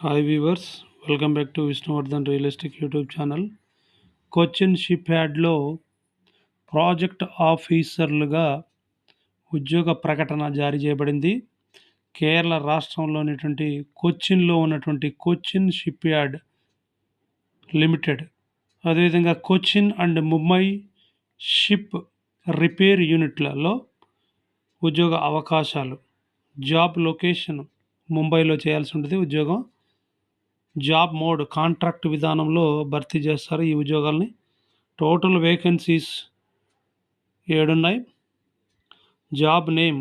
Hi weavers, welcome back to Vishnuvardhan real estate YouTube channel. Cochin ship యార్డ్లో project ఆఫీసర్లుగా ఉద్యోగ ప్రకటన జారీ చేయబడింది. కేరళ రాష్ట్రంలోనేటువంటి కొచ్చిన్లో ఉన్నటువంటి కొచ్చిన్ షిప్ యార్డ్ లిమిటెడ్, అదేవిధంగా Cochin and Mumbai ship repair యూనిట్లలో ఉద్యోగ అవకాశాలు. జాబ్ లొకేషన్ ముంబైలో చేయాల్సి ఉంటుంది ఉద్యోగం. జాబ్ మోడ్ కాంట్రాక్ట్ విధానంలో భర్తీ చేస్తారు ఈ ఉద్యోగాల్ని. టోటల్ వేకెన్సీస్ 7 ఉన్నాయి. Job name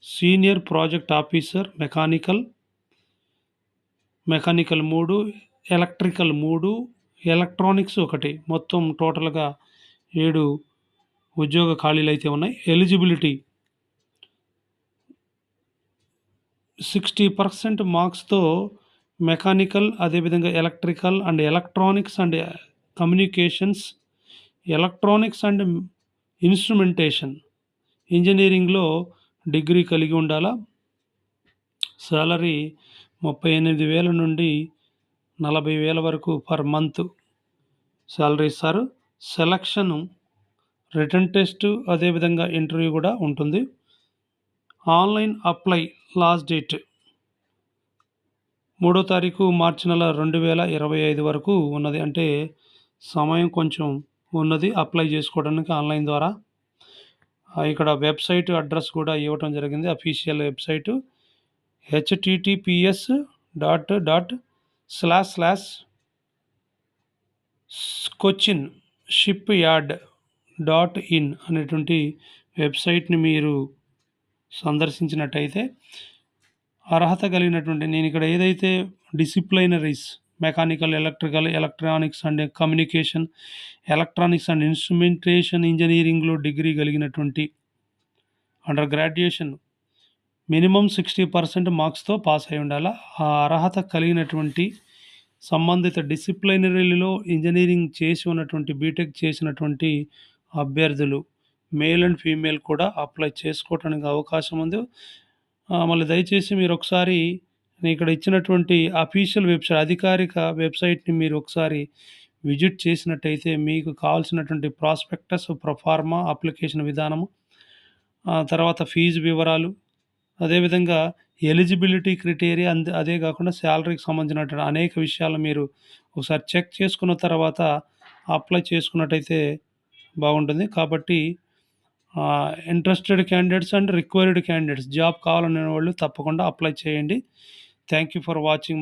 senior project officer mechanical 3, electrical 3, electronics 1. మొత్తం టోటల్గా 7 ఉద్యోగ ఖాళీలు అయితే ఉన్నాయి. ఎలిజిబిలిటీ 60% మార్క్స్తో మెకానికల్, అదేవిధంగా electrical and electronics and communications, electronics and instrumentation, ఇంజనీరింగ్లో డిగ్రీ కలిగి ఉండాలా. సాలరీ 38,000 నుండి 40,000 వరకు పర్ మంత్ సాలరీ ఇస్తారు. సెలక్షన్ రిటర్న్ టెస్ట్, అదేవిధంగా ఇంటర్వ్యూ కూడా ఉంటుంది. ఆన్లైన్ అప్లై లాస్ట్ డేట్ 3వ తారీఖు మార్చి నెల 2025 వరకు ఉన్నది. అంటే సమయం కొంచెం ఉన్నది అప్లై చేసుకోవడానికి ఆన్లైన్ ద్వారా. ఇక్కడ వెబ్సైట్ అడ్రస్ కూడా ఇవ్వటం జరిగింది. అఫీషియల్ వెబ్సైట్ https://cochinshipyard.in అనేటువంటి వెబ్సైట్ని మీరు సందర్శించినట్టయితే అర్హత కలిగినటువంటి, నేను ఇక్కడ ఏదైతే disciplinaries mechanical, electrical, electronics and communication, electronics and instrumentation, ఇంజనీరింగ్లో డిగ్రీ కలిగినటువంటి అండర్ గ్రాడ్యుయేషన్ మినిమం 60% మార్క్స్తో పాస్ అయి ఉండాలి. ఆ అర్హత కలిగినటువంటి సంబంధిత డిసిప్లైనరీలో ఇంజనీరింగ్ చేసి ఉన్నటువంటి, బీటెక్ చేసినటువంటి అభ్యర్థులు మేల్ అండ్ ఫీమేల్ కూడా అప్లై చేసుకోవడానికి అవకాశం ఉంది. మళ్ళీ దయచేసి మీరు ఒకసారి ఇక్కడ ఇచ్చినటువంటి అఫీషియల్ వెబ్సైట్, అధికారిక వెబ్సైట్ని మీరు ఒకసారి విజిట్ చేసినట్టయితే మీకు కావాల్సినటువంటి ప్రాస్పెక్టస్, ప్రొఫార్మా, అప్లికేషన్ విధానము, తర్వాత ఫీజు వివరాలు, అదేవిధంగా ఎలిజిబిలిటీ క్రైటీరియా, అదే కాకుండా శాలరీకి సంబంధించినటువంటి అనేక విషయాలు మీరు ఒకసారి చెక్ చేసుకున్న తర్వాత అప్లై చేసుకున్నట్టయితే బాగుంటుంది. కాబట్టి interested candidates and required candidates, job కావాలనే వాళ్ళు తప్పకుండా అప్లై చేయండి. Thank you for watching my